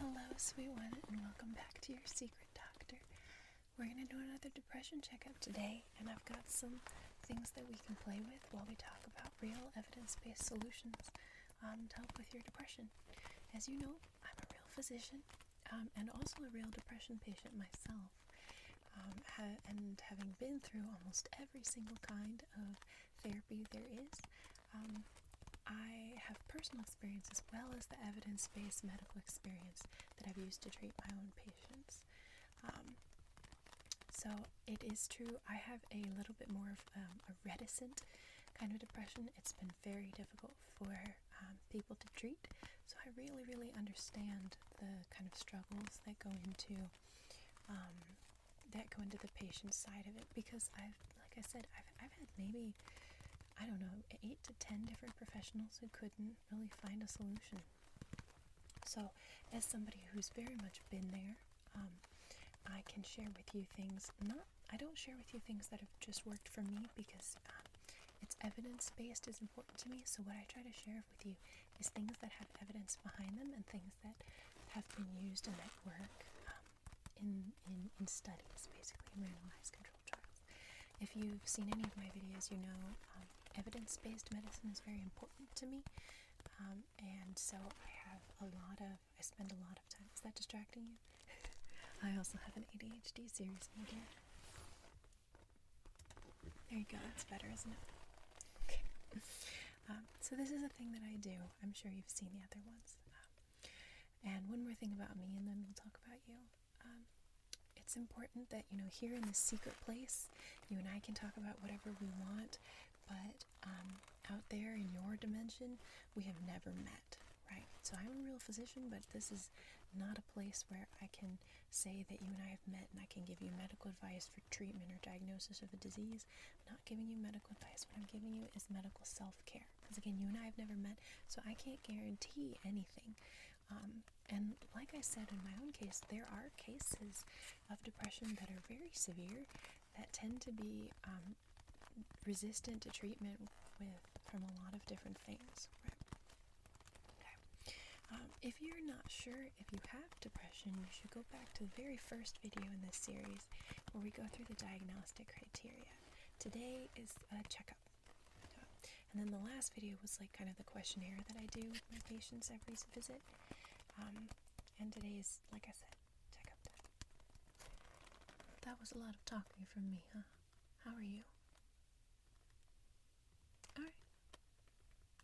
Hello, sweet one, and welcome back to your secret doctor. We're going to do another depression checkup today, and I've got some things that we can play with while we talk about real evidence-based solutions to help with your depression. As you know, I'm a real physician and also a real depression patient myself. And having been through almost every single kind of therapy there is, I have personal experience as well as the evidence-based medical experience that I've used to treat my own patients. So it is true, I have a little bit more of a reticent kind of depression. It's been very difficult for people to treat, so I really, really understand the kind of struggles that go into the patient side of it, because I've had maybe, I don't know, 8 to 10 different professionals who couldn't really find a solution. So as somebody who's very much been there, I can share with you things. I don't share with you things that have just worked for me, because it's evidence-based is important to me. So what I try to share with you is things that have evidence behind them and things that have been used and that work in studies, basically randomized controlled trials. If you've seen any of my videos, you know evidence-based medicine is very important to me, and so I spend a lot of time. Is that distracting you? I also have an ADHD series, my dear. There you go, that's better, isn't it? Okay. So this is a thing that I do. I'm sure you've seen the other ones. And one more thing about me, and then we'll talk about you. It's important that, here in this secret place, you and I can talk about whatever we want, but out there in your dimension, we have never met, right? So I'm a real physician, but this is not a place where I can say that you and I have met and I can give you medical advice for treatment or diagnosis of a disease. I'm not giving you medical advice. What I'm giving you is medical self-care, because again, you and I have never met, so I can't guarantee anything. And like I said, in my own case, there are cases of depression that are very severe that tend to be resistant to treatment from a lot of different things, right? Okay. If you're not sure if you have depression, you should go back to the very first video in this series where we go through the diagnostic criteria. Today is a checkup. And then the last video was like kind of the questionnaire that I do with my patients every visit. And today's, like I said, checkup time. That was a lot of talking from me, huh? How are you? Alright.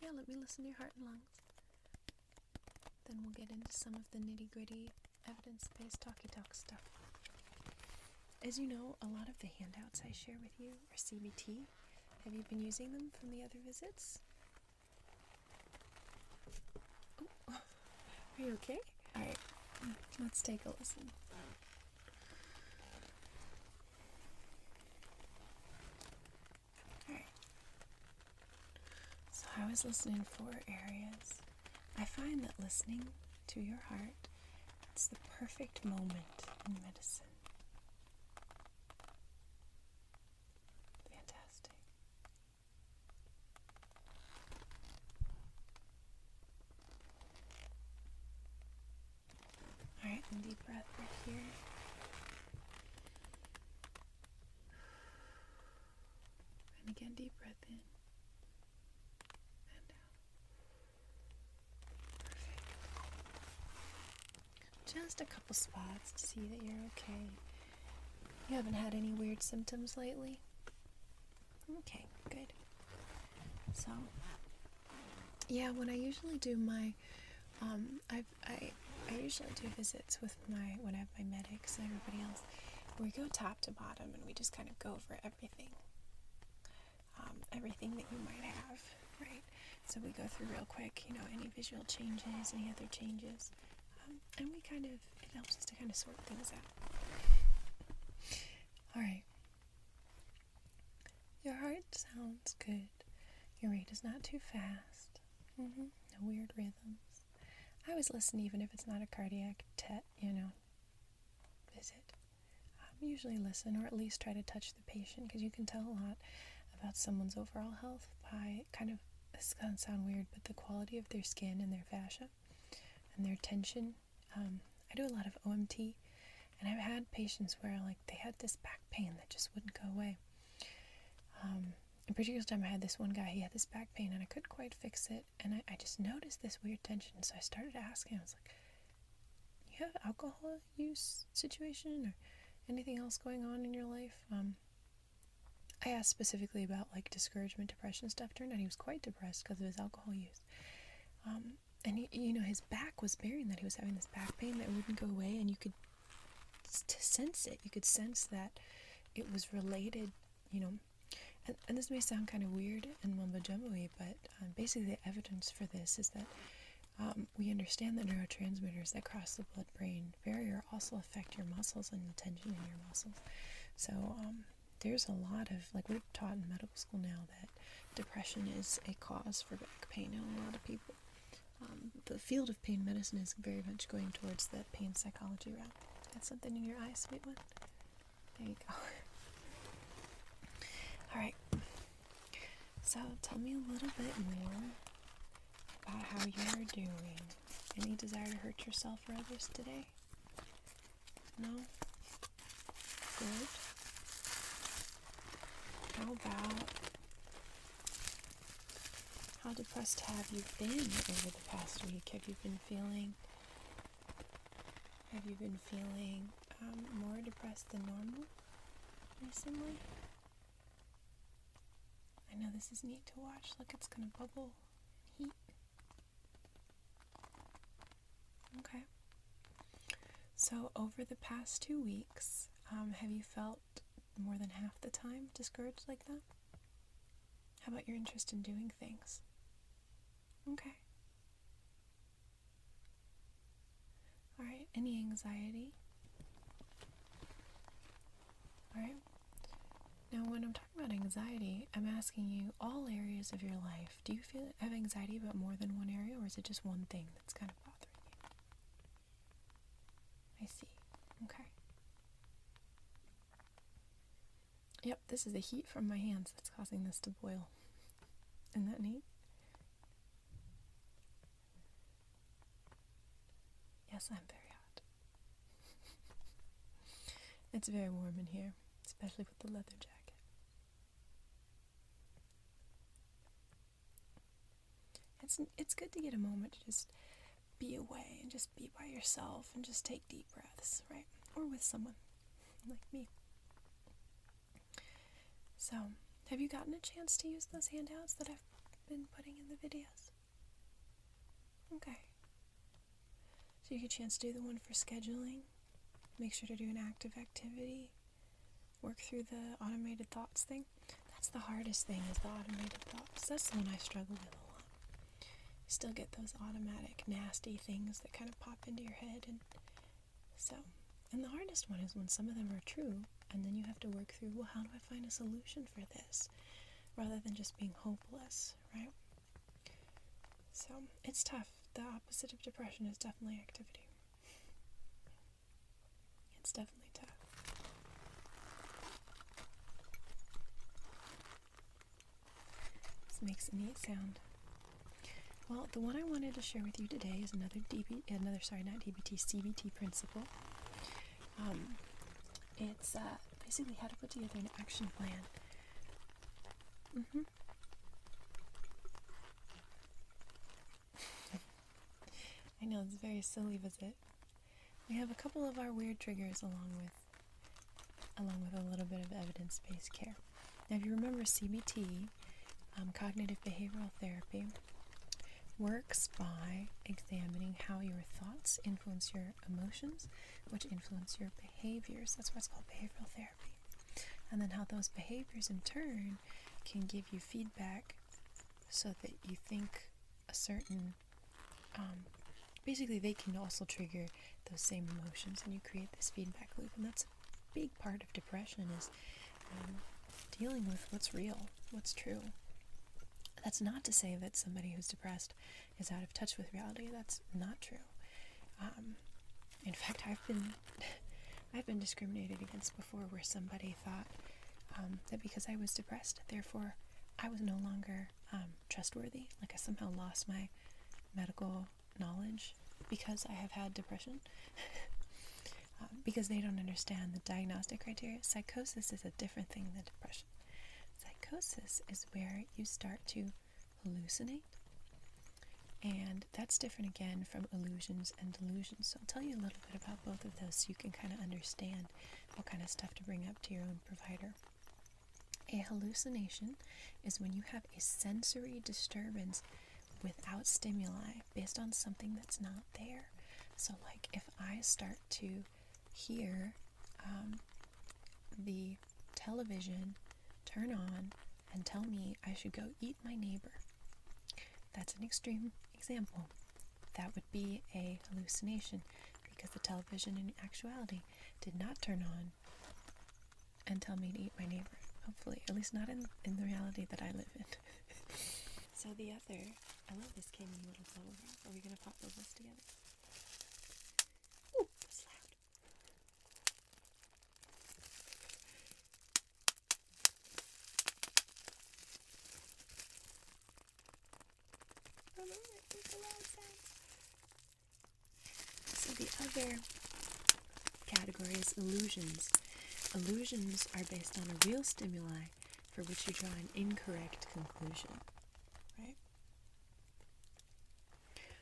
Yeah, let me listen to your heart and lungs. Then we'll get into some of the nitty-gritty evidence-based talky-talk stuff. As you know, a lot of the handouts I share with you are CBT. Have you been using them from the other visits? Oh, are you okay? Alright, let's take a listen. Alright. So I was listening for areas. I find that listening to your heart is the perfect moment in medicine. Fantastic. Alright, and deep breath right here. And again, deep breath in. And out. Perfect. Just a couple spots to see that you're okay. You haven't had any weird symptoms lately? Okay, good. So, yeah, when I usually do my, I usually do visits with when I have my medics and everybody else, we go top to bottom and we just kind of go over everything. Everything that you might have, right? So we go through real quick, any visual changes, any other changes, and it helps us to kind of sort things out. Alright. Your heart sounds good. Your rate is not too fast. No weird rhythms. I always listen even if it's not a cardiac visit. Usually listen, or at least try to touch the patient, because you can tell a lot about someone's overall health by this is going to sound weird, but the quality of their skin and their fascia and their tension I do a lot of OMT, and I've had patients where like they had this back pain that just wouldn't go away. In particular time I had this one guy, he had this back pain and I couldn't quite fix it, and I just noticed this weird tension, so I started asking. I was like, you have alcohol use situation or anything else going on in your life? I asked specifically about like discouragement, depression stuff. Turned out he was quite depressed because of his alcohol use. And his back was bearing that. He was having this back pain that wouldn't go away, and you could sense it. You could sense that it was related, and this may sound kind of weird and mumbo-jumbo-y, but basically the evidence for this is that we understand that neurotransmitters that cross the blood-brain barrier also affect your muscles and the tension in your muscles. So there's a lot of, like, we're taught in medical school now that depression is a cause for back pain in a lot of people. The field of pain medicine is very much going towards the pain psychology route. Got something in your eye, sweet one? There you go. Alright, so tell me a little bit more about how you're doing. Any desire to hurt yourself or others today? No? Good. How about, how depressed have you been over the past week? Have you been feeling more depressed than normal recently? I know this is neat to watch. Look, it's gonna bubble heat. Okay. So over the past 2 weeks, have you felt more than half the time discouraged like that? How about your interest in doing things? Okay. Alright, any anxiety? Alright. Now, when I'm talking about anxiety, I'm asking you all areas of your life. Do you have anxiety about more than one area, or is it just one thing that's kind of bothering you? I see. Okay. Yep, this is the heat from my hands that's causing this to boil. Isn't that neat? Yes, I'm very hot. It's very warm in here, especially with the leather jacket. It's good to get a moment to just be away and just be by yourself and just take deep breaths, right? Or with someone like me. So, have you gotten a chance to use those handouts that I've been putting in the videos? Okay. So you get a chance to do the one for scheduling, make sure to do an active activity, work through the automated thoughts thing. That's the hardest thing, is the automated thoughts. That's the one I struggle with a lot. You still get those automatic nasty things that kind of pop into your head, and the hardest one is when some of them are true, and then you have to work through, well, how do I find a solution for this, rather than just being hopeless, right? So it's tough. The opposite of depression is definitely activity. It's definitely tough. This makes a neat sound. Well, the one I wanted to share with you today is another CBT principle. It's basically how to put together an action plan. I know, it's a very silly visit. We have a couple of our weird triggers along with a little bit of evidence-based care. Now, if you remember, CBT, cognitive behavioral therapy, works by examining how your thoughts influence your emotions, which influence your behaviors. That's why it's called behavioral therapy. And then how those behaviors in turn can give you feedback so that you think a certain, basically they can also trigger those same emotions, and you create this feedback loop. And that's a big part of depression, is dealing with what's real, what's true. That's not to say that somebody who's depressed is out of touch with reality. That's not true. In fact, I've been discriminated against before, where somebody thought that because I was depressed, therefore I was no longer trustworthy. Like I somehow lost my medical knowledge because I have had depression. because they don't understand the diagnostic criteria. Psychosis is a different thing than depression. Psychosis is where you start to hallucinate, and that's different again from illusions and delusions. So I'll tell you a little bit about both of those so you can kind of understand what kind of stuff to bring up to your own provider. A hallucination is when you have a sensory disturbance without stimuli based on something that's not there. So like if I start to hear the television turn on and tell me I should go eat my neighbor, that's an extreme example. That would be a hallucination because the television in actuality did not turn on and tell me to eat my neighbor. Hopefully, at least not in the reality that I live in. So the other, I love this candy little bubble wrap. Are we going to pop bubbles together? Ooh, that's loud. It's a loud sound. So the other category is illusions. Illusions are based on a real stimuli for which you draw an incorrect conclusion, right?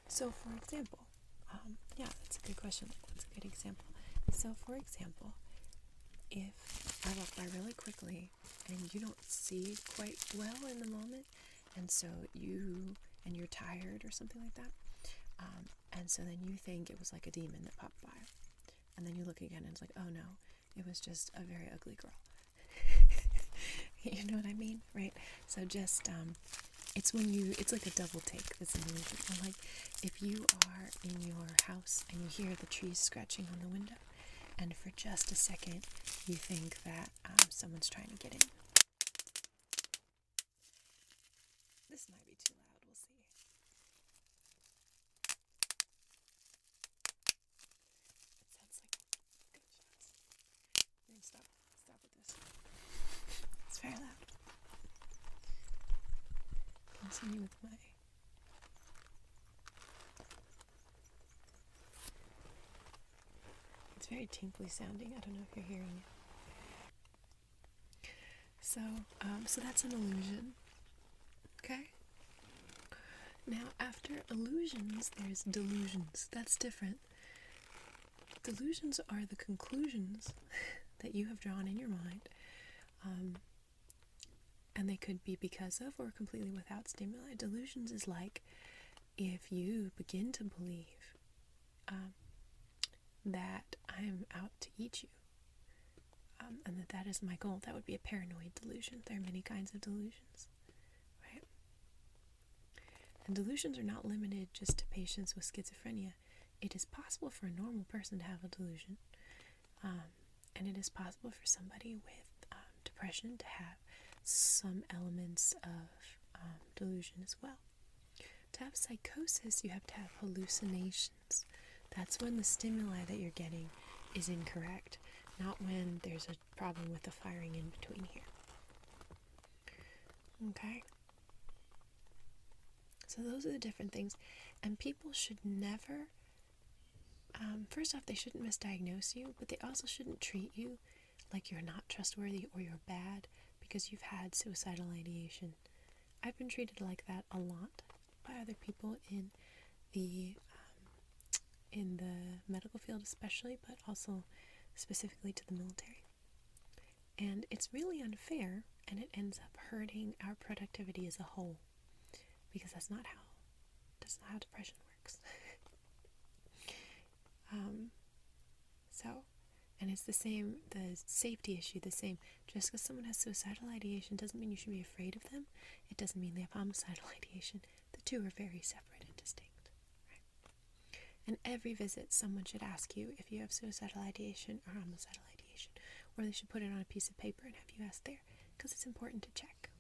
So, for example, yeah, that's a good question. That's a good example. So, for example, if I walk by really quickly and you don't see quite well in the moment, and so you're tired or something like that, and so then you think it was like a demon that popped by, and then you look again and it's like, oh no, it was just a very ugly girl. You know what I mean, right? So just it's like a double take. It's an illusion. Or like if you are in your house and you hear the trees scratching on the window, and for just a second you think that someone's trying to get in. This might be too loud. We'll see. It sounds like gunshots. We're gonna stop with this. It's very loud. Continue with my it's very tinkly sounding. I don't know if you're hearing it. So that's an illusion. Okay? Now after illusions there's delusions. That's different. Delusions are the conclusions that you have drawn in your mind. And they could be because of or completely without stimuli. Delusions is like if you begin to believe that I am out to eat you, and that is my goal. That would be a paranoid delusion. There are many kinds of delusions, right? And delusions are not limited just to patients with schizophrenia. It is possible for a normal person to have a delusion, and it is possible for somebody with depression to have some elements of delusion as well. To have psychosis, you have to have hallucinations. That's when the stimuli that you're getting is incorrect, not when there's a problem with the firing in between here. Okay? So those are the different things. And people should never, first off, they shouldn't misdiagnose you, but they also shouldn't treat you like you're not trustworthy or you're bad because you've had suicidal ideation. I've been treated like that a lot by other people in the medical field especially, but also specifically to the military. And it's really unfair, and it ends up hurting our productivity as a whole, because that's not how depression works. And it's the same, the safety issue, the same. Just because someone has suicidal ideation doesn't mean you should be afraid of them. It doesn't mean they have homicidal ideation. The two are very separate and distinct. Right? And every visit, someone should ask you if you have suicidal ideation or homicidal ideation, or they should put it on a piece of paper and have you ask there, because it's important to check.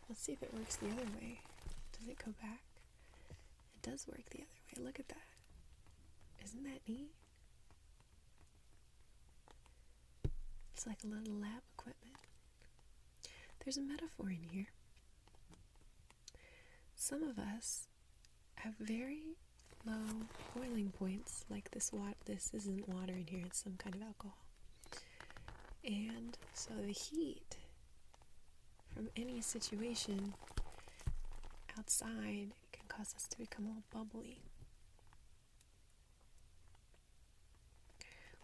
Let's see if it works the other way. Does it go back? It does work the other way. Look at that. Isn't that neat? It's like a little lab equipment. There's a metaphor in here. Some of us have very low boiling points, like this isn't water in here, it's some kind of alcohol. And so the heat from any situation outside can cause us to become all bubbly.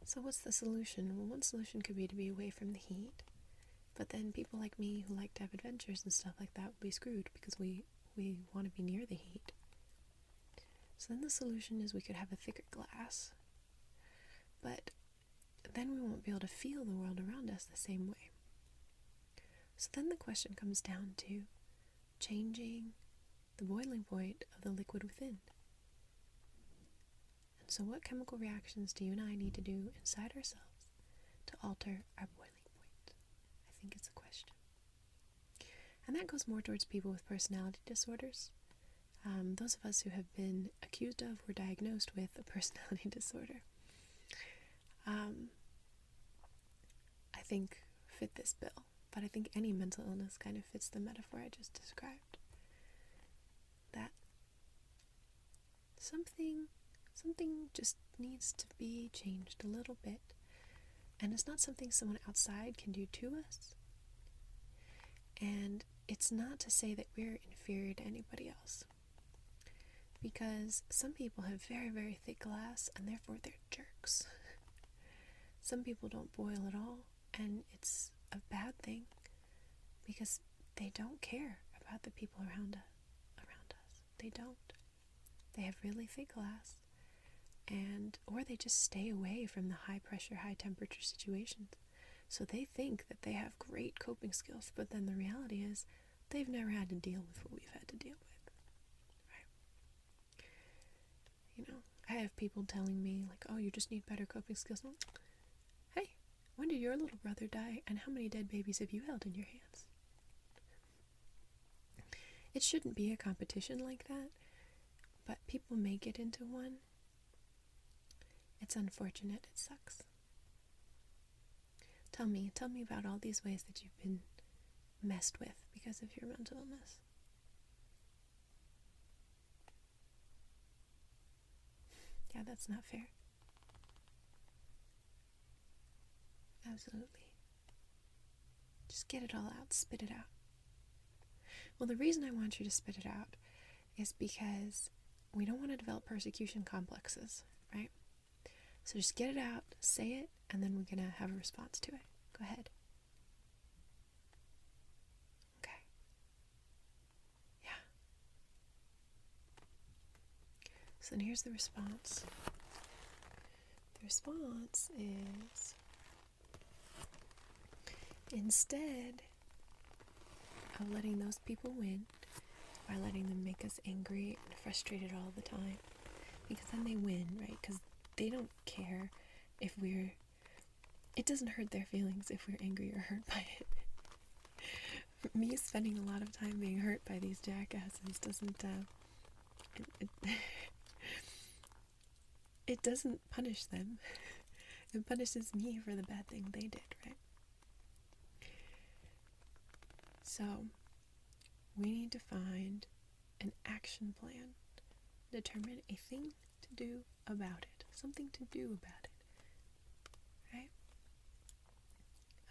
So what's the solution? Well, one solution could be to be away from the heat, but then people like me who like to have adventures and stuff like that will be screwed because we want to be near the heat. So then the solution is we could have a thicker glass, but then we won't be able to feel the world around us the same way. So then the question comes down to changing the boiling point of the liquid within. And so what chemical reactions do you and I need to do inside ourselves to alter our boiling point? I think it's a question. And that goes more towards people with personality disorders. Those of us who have been accused of or diagnosed with a personality disorder, I think fit this bill. But I think any mental illness kind of fits the metaphor I just described. That something just needs to be changed a little bit. And it's not something someone outside can do to us. And it's not to say that we're inferior to anybody else. Because some people have very, very thick glass and therefore they're jerks. Some people don't boil at all, and it's a bad thing because they don't care about the people around us. They don't. They have really thick glass, or they just stay away from the high pressure, high temperature situations. So they think that they have great coping skills, but then the reality is they've never had to deal with what we've had to deal with. Right? You know, I have people telling me like, oh, you just need better coping skills. Hey, when did your little brother die, and how many dead babies have you held in your hands? It shouldn't be a competition like that, but people make it into one. It's unfortunate. It sucks. Tell me about all these ways that you've been messed with because of your mental illness. Yeah, that's not fair. Absolutely. Just get it all out. Spit it out. Well, the reason I want you to spit it out is because we don't want to develop persecution complexes, right? So just get it out, say it, and then we're going to have a response to it. Go ahead. Okay. Yeah. So then here's the response. The response is, instead of letting those people win by letting them make us angry and frustrated all the time, because then they win, right? Because they don't care if it doesn't hurt their feelings if we're angry or hurt by it. Me spending a lot of time being hurt by these jackasses doesn't it doesn't punish them. It punishes me for the bad thing they did, right? So we need to find an action plan, determine a thing to do about it, something to do about it, right?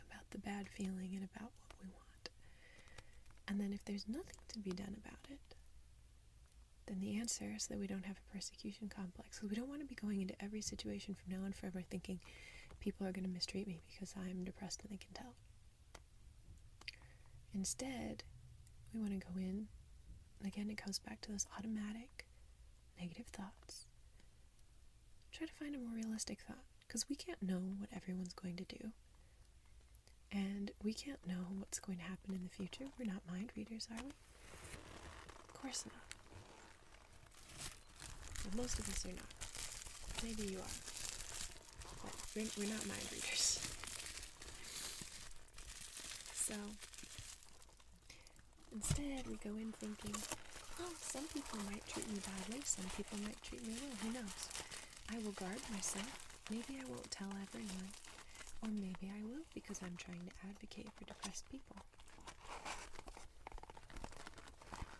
About the bad feeling and about what we want. And then if there's nothing to be done about it, then the answer is that we don't have a persecution complex. Because we don't want to be going into every situation from now on forever thinking people are going to mistreat me because I'm depressed and they can tell. Instead, we want to go in, and again, it comes back to those automatic negative thoughts. Try to find a more realistic thought, because we can't know what everyone's going to do. And we can't know what's going to happen in the future. We're not mind readers, are we? Of course not. Well, most of us are not. Maybe you are. But we're not mind readers. So, instead, we go in thinking, well, some people might treat me badly, some people might treat me well, who knows? I will guard myself. Maybe I won't tell everyone. Or maybe I will, because I'm trying to advocate for depressed people.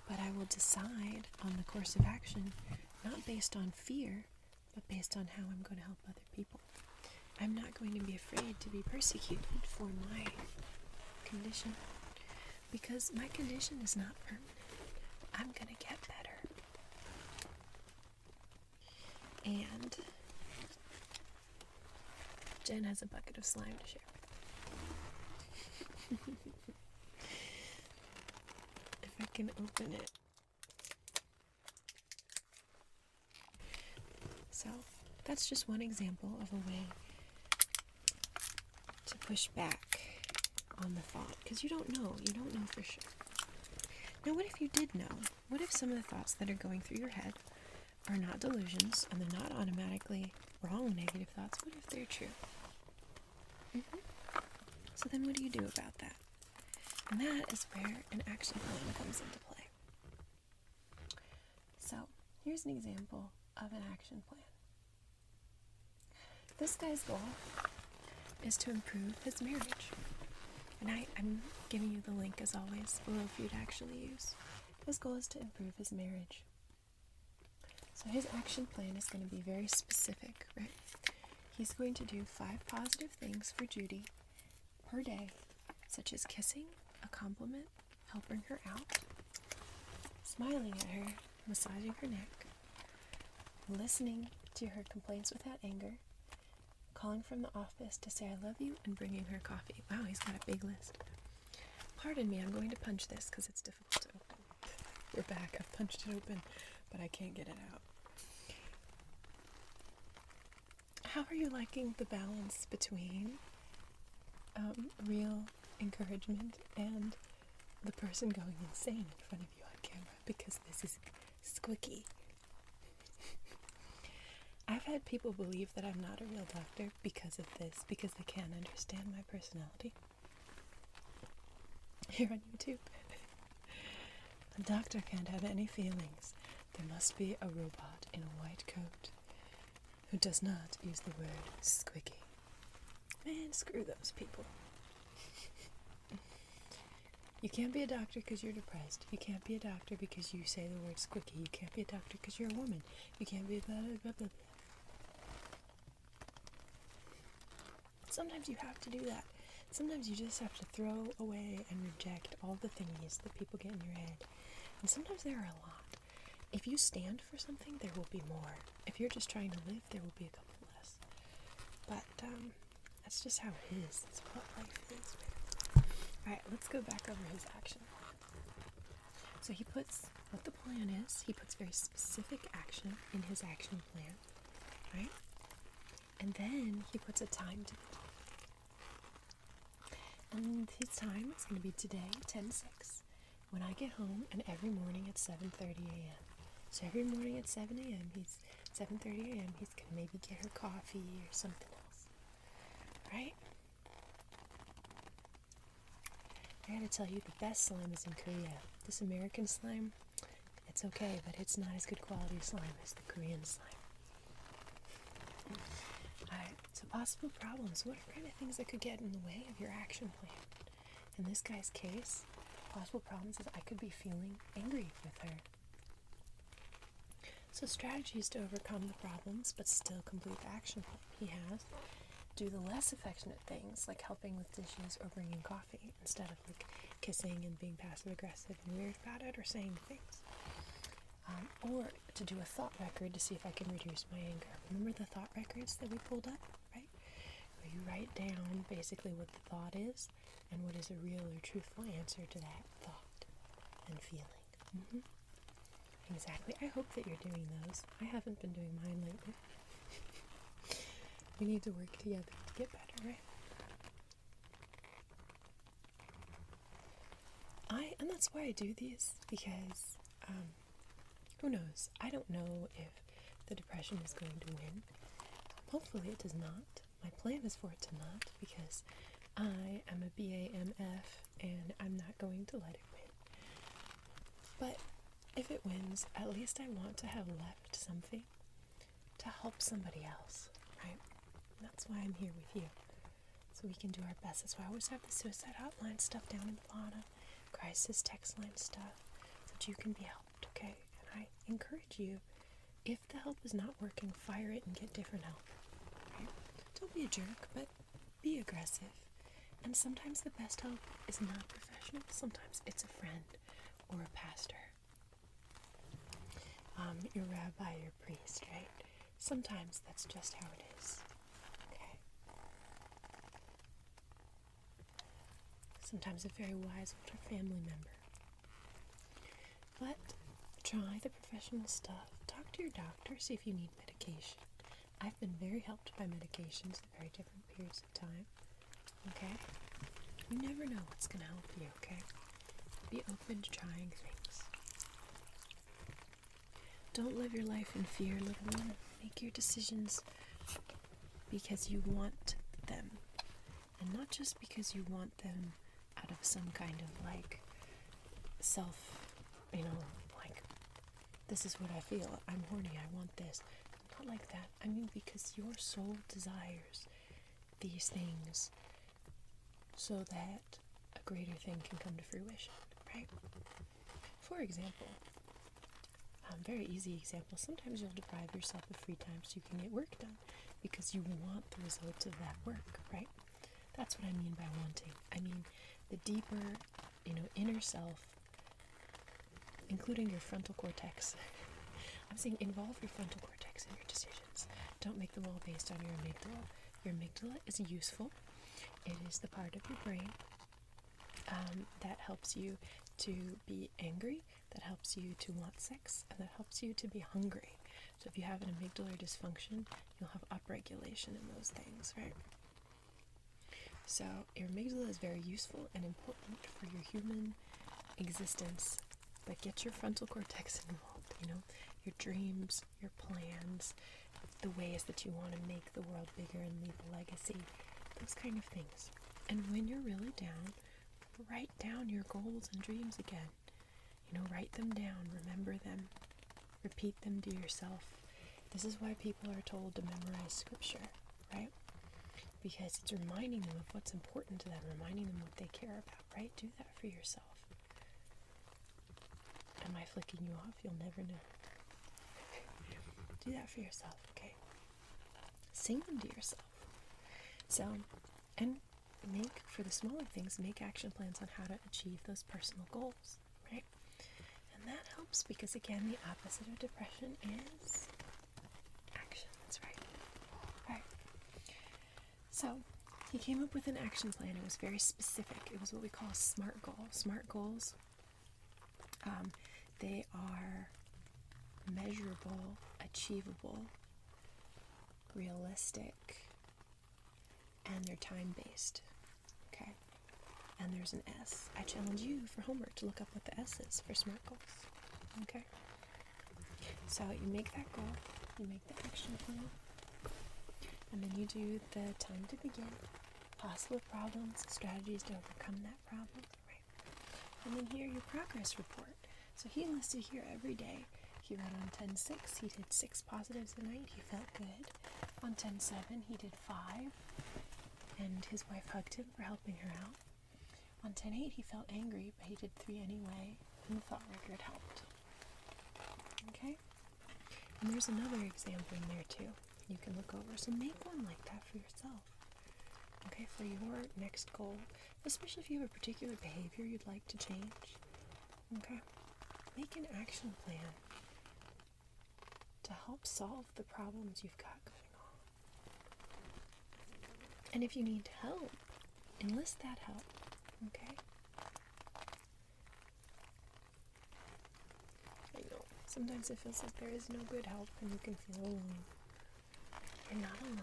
But I will decide on the course of action not based on fear, but based on how I'm going to help other people. I'm not going to be afraid to be persecuted for my condition, because my condition is not permanent. I'm going to get better. And Jen has a bucket of slime to share. If I can open it. So, that's just one example of a way to push back on the thought, because you don't know for sure. Now, what if you did know? What if some of the thoughts that are going through your head are not delusions, and they're not automatically wrong negative thoughts? What if they're true? So then what do you do about that? And that is where an action plan comes into play. So, here's an example of an action plan. This guy's goal is to improve his marriage. And I'm giving you the link, as always, below for you to actually use. His goal is to improve his marriage. So his action plan is going to be very specific, right? He's going to do 5 positive things for Judy per day, such as kissing, a compliment, helping her out, smiling at her, massaging her neck, listening to her complaints without anger, calling from the office to say I love you, and bringing her coffee. Wow, he's got a big list. Pardon me, I'm going to punch this because it's difficult to open. We're back. I've punched it open, but I can't get it out. How are you liking the balance between real encouragement and the person going insane in front of you on camera because this is squicky? I've had people believe that I'm not a real doctor because of this, because they can't understand my personality. Here on YouTube. A doctor can't have any feelings. There must be a robot in a white coat who does not use the word squicky. Man, screw those people. You can't be a doctor because you're depressed. You can't be a doctor because you say the word squicky. You can't be a doctor because you're a woman. You can't be blah, blah, blah, blah. Sometimes you have to do that. Sometimes you just have to throw away and reject all the thingies that people get in your head. And sometimes there are a lot. If you stand for something, there will be more. If you're just trying to live, there will be a couple less. But that's just how it is. That's what life is. Alright, let's go back over his action plan. So he puts what the plan is. He puts very specific action in his action plan. Right? And then he puts a time to it. And his time is going to be today, 10:06, when I get home, and every morning at 7:30 a.m. So every morning at 7 a.m., 7:30 a.m., he's going to maybe get her coffee or something else. Right? I gotta tell you, the best slime is in Korea. This American slime, it's okay, but it's not as good quality slime as the Korean slime. Alright, so possible problems. What are kind of things that could get in the way of your action plan? In this guy's case, possible problems is I could be feeling angry with her. So strategies to overcome the problems but still complete the action plan he has. Do the less affectionate things like helping with dishes or bringing coffee instead of like kissing and being passive aggressive and weird about it or saying things. Or to do a thought record to see if I can reduce my anger. Remember the thought records that we pulled up, right? Where you write down basically what the thought is and what is a real or truthful answer to that thought and feeling. Exactly. I hope that you're doing those. I haven't been doing mine lately. We need to work together to get better, right? And that's why I do these, because who knows? I don't know if the depression is going to win. Hopefully it does not. My plan is for it to not, because I am a BAMF and I'm not going to let it win. But if it wins, at least I want to have left something to help somebody else, right? That's why I'm here with you, so we can do our best. That's why I always have the suicide hotline stuff down in the bottom, crisis text line stuff, so that you can be helped, okay? And I encourage you, if the help is not working, fire it and get different help. Right? Don't be a jerk, but be aggressive. And sometimes the best help is not professional. Sometimes it's a friend or a pastor. Your rabbi, your priest, right? Sometimes that's just how it is. Okay? Sometimes a very wise older family member. But try the professional stuff. Talk to your doctor, see if you need medication. I've been very helped by medications at very different periods of time. Okay? You never know what's going to help you, okay? Be open to trying things. Don't live your life in fear, little one. Make your decisions because you want them. And not just because you want them out of some kind of like like, this is what I feel. I'm horny. I want this. Not like that. I mean, because your soul desires these things so that a greater thing can come to fruition, right? For example, very easy example, sometimes you'll deprive yourself of free time so you can get work done because you want the results of that work, right? That's what I mean by wanting. I mean the deeper, inner self, including your frontal cortex. I'm saying involve your frontal cortex in your decisions. Don't make them all based on your amygdala. Your amygdala is useful. It is the part of your brain that helps you to be angry, that helps you to want sex, and that helps you to be hungry. So if you have an amygdala dysfunction, you'll have upregulation in those things, right? So your amygdala is very useful and important for your human existence, but get your frontal cortex involved, your dreams, your plans, the ways that you want to make the world bigger and leave a legacy, those kind of things. And when you're really down, write down your goals and dreams again. Write them down, remember them, repeat them to yourself. This is why people are told to memorize scripture, right? Because it's reminding them of what's important to them, reminding them what they care about, right? Do that for yourself. Am I flicking you off? You'll never know. Do that for yourself, okay? Sing them to yourself. So, and for the smaller things, make action plans on how to achieve those personal goals, right? And that helps because, again, the opposite of depression is action. That's right. All right. So, he came up with an action plan. It was very specific. It was what we call a SMART goal. SMART goals, they are measurable, achievable, realistic, and they're time-based, okay? And there's an S. I challenge you for homework to look up what the S is for SMART goals, okay? So you make that goal, you make the action plan, and then you do the time to begin, possible problems, strategies to overcome that problem, right? And then here, your progress report. So he enlisted here every day. He read on 10:6, he did 6 positives a night, he felt good. On 10:7, he did 5, and his wife hugged him for helping her out. On 10:8, he felt angry, but he did 3 anyway, and felt like it helped. Okay? And there's another example in there too you can look over. So make one like that for yourself. Okay, for your next goal, especially if you have a particular behavior you'd like to change. Okay? Make an action plan to help solve the problems you've got going on. And if you need help, enlist that help, okay? I know, sometimes it feels like there is no good help and you can feel alone. You're not alone.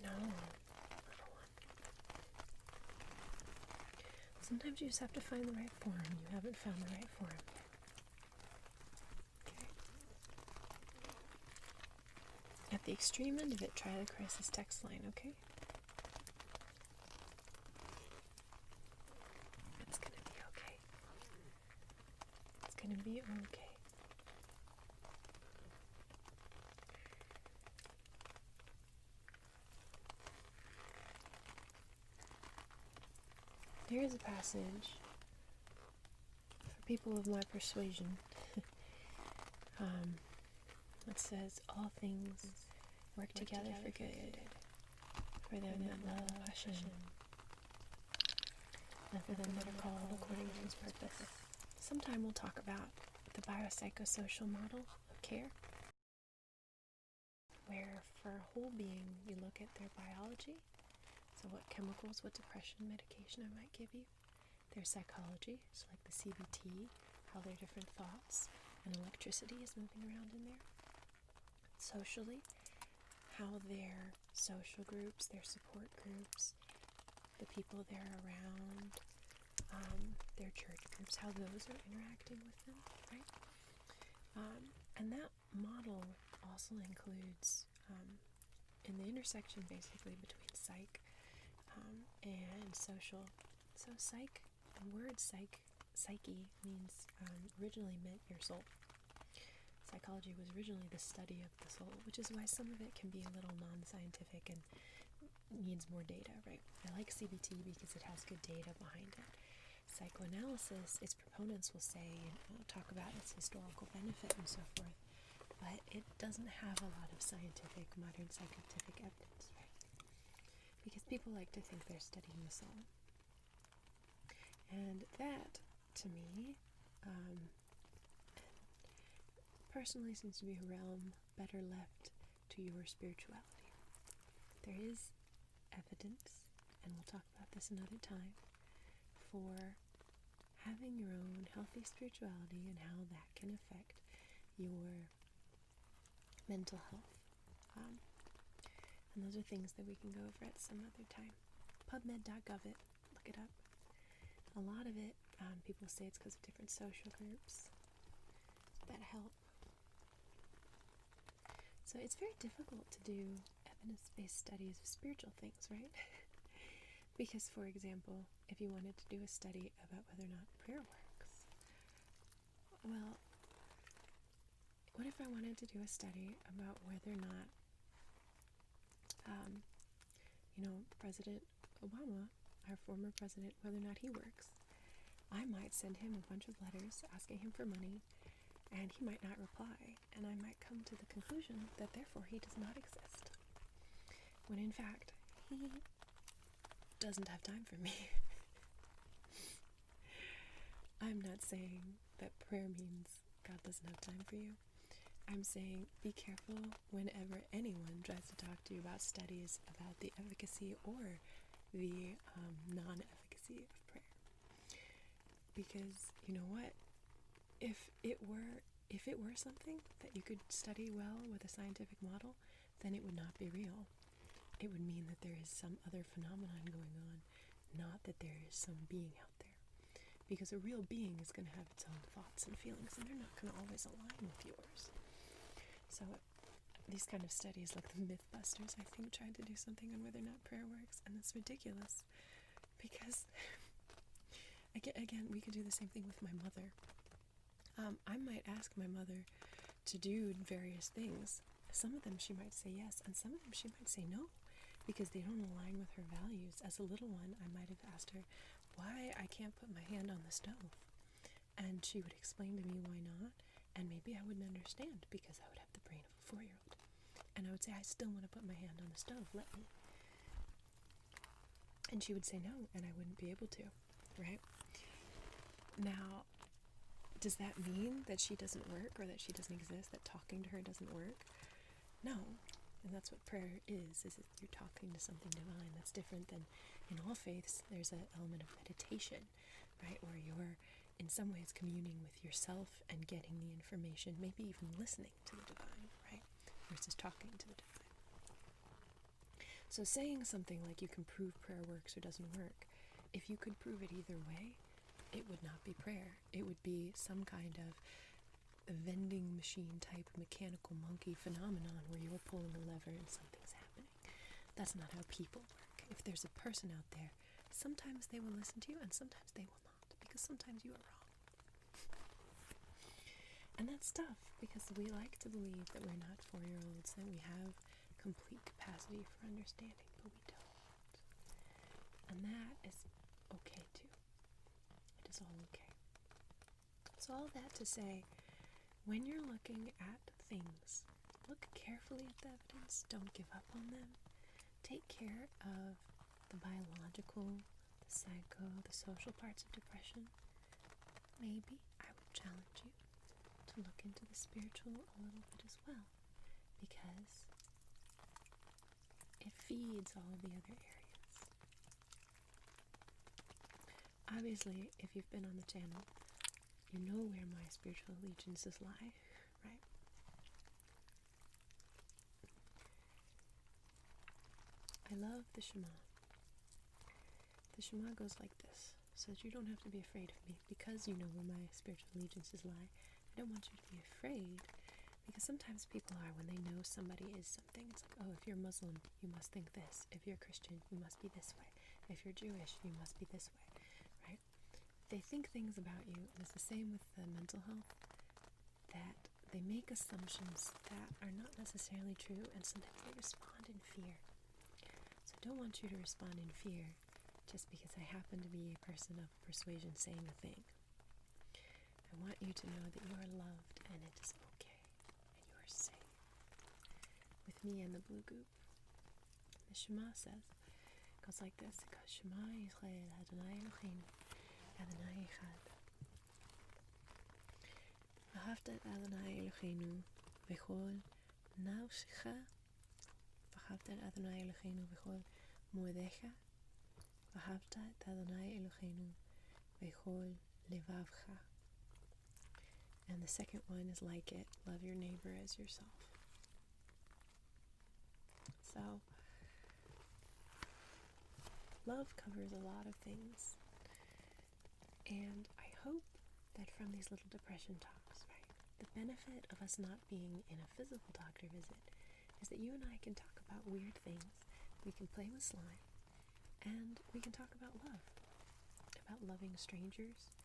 You're not alone, little one. Sometimes you just have to find the right forum. You haven't found the right forum yet. At the extreme end of it, try the crisis text line, okay? It's gonna be okay. It's gonna be okay. There is a passage for people of my persuasion It says, all things work together for good, for them that love Hashem, and for them that are called according to his purpose. Sometime we'll talk about the biopsychosocial model of care, where for a whole being you look at their biology, so what chemicals, what depression medication I might give you, their psychology, so like the CBT, how their different thoughts and electricity is moving around in there. Socially, how their social groups, their support groups, the people they're around, their church groups, how those are interacting with them, right? And that model also includes, in the intersection basically between psych and social. So psych, the word psyche means, originally meant your soul. Psychology was originally the study of the soul, which is why some of it can be a little non-scientific and needs more data, right? I like CBT because it has good data behind it. Psychoanalysis, its proponents will say, talk about its historical benefit and so forth, but it doesn't have a lot of scientific, modern scientific evidence, right? Because people like to think they're studying the soul. And that, to me, personally seems to be a realm better left to your spirituality. There is evidence, and we'll talk about this another time, for having your own healthy spirituality and how that can affect your mental health. And those are things that we can go over at some other time. PubMed.gov it, look it up. A lot of it, people say it's because of different social groups that help. So it's very difficult to do evidence-based studies of spiritual things, right? Because, for example, if you wanted to do a study about whether or not prayer works, well, what if I wanted to do a study about whether or not, President Obama, our former president, whether or not he works? I might send him a bunch of letters asking him for money, and he might not reply, and I might come to the conclusion that therefore he does not exist, when in fact he doesn't have time for me. I'm not saying that prayer means God doesn't have time for you. I'm saying be careful whenever anyone tries to talk to you about studies about the efficacy or the non-efficacy of prayer. Because you know what? If it were something that you could study well with a scientific model, then it would not be real. It would mean that there is some other phenomenon going on, not that there is some being out there. Because a real being is going to have its own thoughts and feelings, and they're not going to always align with yours. So these kind of studies, like the Mythbusters, I think, tried to do something on whether or not prayer works, and it's ridiculous. Because, again, we could do the same thing with my mother. I might ask my mother to do various things. Some of them she might say yes, and some of them she might say no, because they don't align with her values. As a little one, I might have asked her why I can't put my hand on the stove, and she would explain to me why not, and maybe I wouldn't understand because I would have the brain of a 4-year-old, and I would say, I still want to put my hand on the stove, let me. And she would say no, and I wouldn't be able to, right? Now, does that mean that she doesn't work or that she doesn't exist, that talking to her doesn't work? No. And that's what prayer is you're talking to something divine. That's different than in all faiths. There's an element of meditation, right, where you're in some ways communing with yourself and getting the information, maybe even listening to the divine, right, versus talking to the divine. So saying something like you can prove prayer works or doesn't work, if you could prove it either way, it would not be prayer. It would be some kind of a vending machine type mechanical monkey phenomenon where you are pulling a lever and something's happening. That's not how people work. If there's a person out there, sometimes they will listen to you and sometimes they will not, because sometimes you are wrong. And that's tough, because we like to believe that we're not 4-year-olds, that we have complete capacity for understanding, but we don't. And that is okay too. It is all okay. So all that to say, when you're looking at things, look carefully at the evidence. Don't give up on them. Take care of the biological, the psycho, the social parts of depression. Maybe I would challenge you to look into the spiritual a little bit as well, because it feeds all of the other areas. Obviously, if you've been on the channel, you know where my spiritual allegiances lie, right? I love the Shema. The Shema goes like this, so that you don't have to be afraid of me, because you know where my spiritual allegiances lie. I don't want you to be afraid, because sometimes people are, when they know somebody is something, it's like, oh, if you're Muslim, you must think this. If you're Christian, you must be this way. If you're Jewish, you must be this way, right? They think things about you, and it's the same with the mental health, that they make assumptions that are not necessarily true, and sometimes they respond in fear. So I don't want you to respond in fear just because I happen to be a person of persuasion saying a thing. I want you to know that you are loved, and it is okay, and you are safe with me and the blue goop. The Shema goes like this. It goes, Shema Yisrael Adonai Eloheinu Adonai Echad. Ahavta et Adonai Eloheinu v'chol nafshecha v'ahavta et Adonai Eloheinu v'chol moedecha v'ahavta et Adonai Eloheinu v'chol levavcha. And the second one is like it. Love your neighbor as yourself. So, love covers a lot of things. And I hope that from these little depression talks, right, the benefit of us not being in a physical doctor visit is that you and I can talk about weird things. We can play with slime. And we can talk about love. About loving strangers.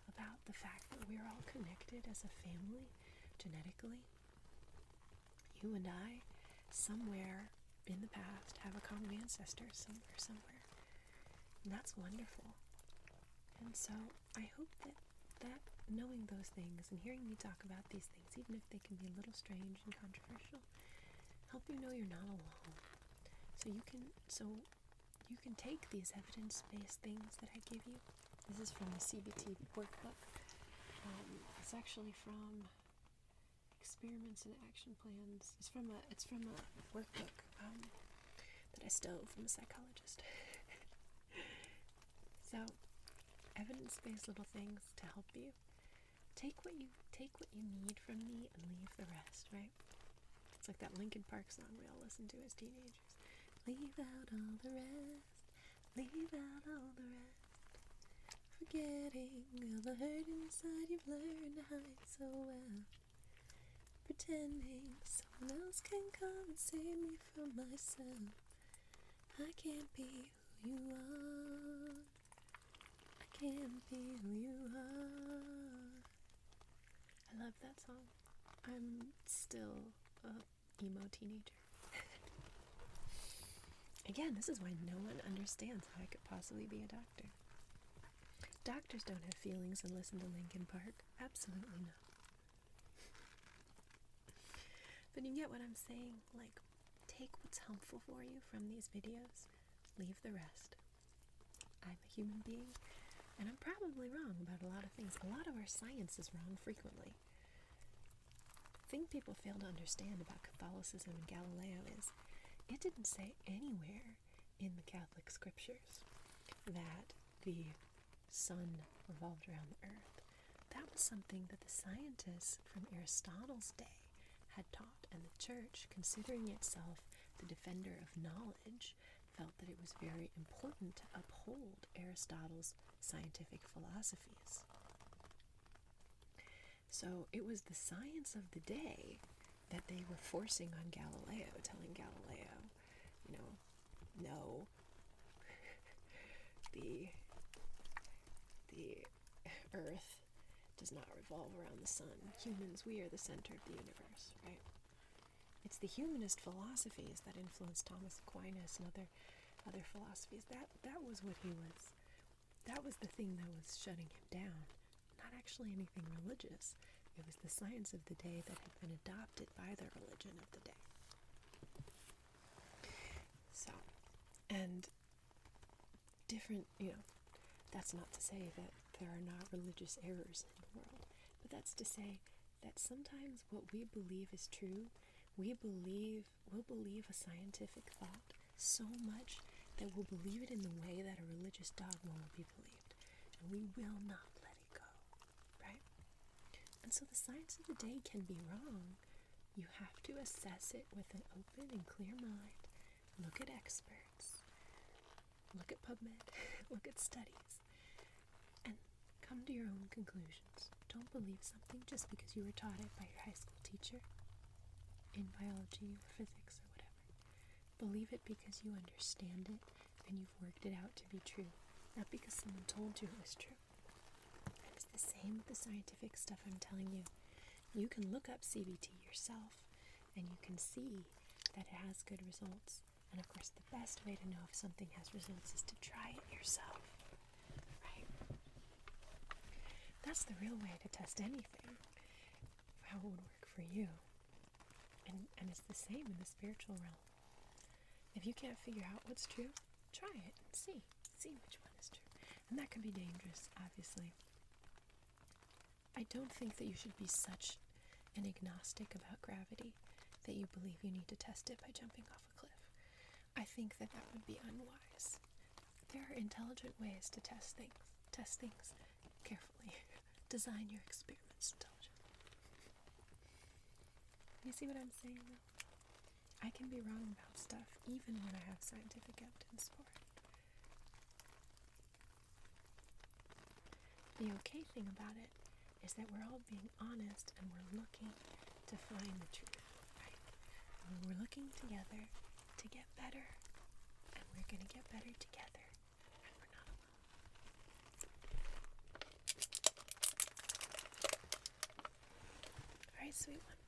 About the fact that we're all connected as a family, genetically. You and I, somewhere in the past, have a common ancestor somewhere. And that's wonderful. And so I hope that knowing those things and hearing me talk about these things, even if they can be a little strange and controversial, help you know you're not alone. So you can take these evidence-based things that I give you. This is from the CBT workbook. It's actually from Experiments and Action Plans. It's from a workbook that I stole from a psychologist. So, evidence-based little things to help you. Take what you need from me and leave the rest, right? It's like that Linkin Park song we all listened to as teenagers. Leave out all the rest. Leave out all the rest. Forgetting all the hurt inside you've learned to hide so well. Pretending someone else can come and save me from myself. I can't be who you are. I can't be who you are. I love that song. I'm still a emo teenager. Again, this is why no one understands how I could possibly be a doctor. Doctors don't have feelings and listen to Linkin Park. Absolutely not. But you get what I'm saying? Like, take what's helpful for you from these videos. Leave the rest. I'm a human being, and I'm probably wrong about a lot of things. A lot of our science is wrong frequently. The thing people fail to understand about Catholicism and Galileo is it didn't say anywhere in the Catholic scriptures that the sun revolved around the earth. That was something that the scientists from Aristotle's day had taught, and the church, considering itself the defender of knowledge, felt that it was very important to uphold Aristotle's scientific philosophies. So it was the science of the day that they were forcing on Galileo, telling Galileo, no, the earth does not revolve around the sun. Humans, we are the center of the universe, right? It's the humanist philosophies that influenced Thomas Aquinas and other philosophies. That was what he was. That was the thing that was shutting him down. Not actually anything religious. It was the science of the day that had been adopted by the religion of the day. So, and different, that's not to say that there are not religious errors in the world, but that's to say that sometimes what we believe is true, we'll believe a scientific thought so much that we'll believe it in the way that a religious dogma will be believed, and we will not let it go, right? And so the science of the day can be wrong. You have to assess it with an open and clear mind. Look at experts, look at PubMed, look at studies, and come to your own conclusions. Don't believe something just because you were taught it by your high school teacher in biology or physics or whatever. Believe it because you understand it and you've worked it out to be true, not because someone told you it was true. And it's the same with the scientific stuff I'm telling you. You can look up CBT yourself and you can see that it has good results. And of course, the best way to know if something has results is to try it yourself, right? That's the real way to test anything, how it would work for you. And it's the same in the spiritual realm. If you can't figure out what's true, try it and see which one is true. And that can be dangerous, obviously. I don't think that you should be such an agnostic about gravity that you believe you need to test it by jumping off a cliff. I think that would be unwise. There are intelligent ways to test things. Test things carefully. Design your experiments intelligently. You see what I'm saying, though? I can be wrong about stuff even when I have scientific evidence for it. The okay thing about it is that we're all being honest and we're looking to find the truth, right? And we're looking together to get better, and we're going to get better together, and we're not alone. All right, sweet one.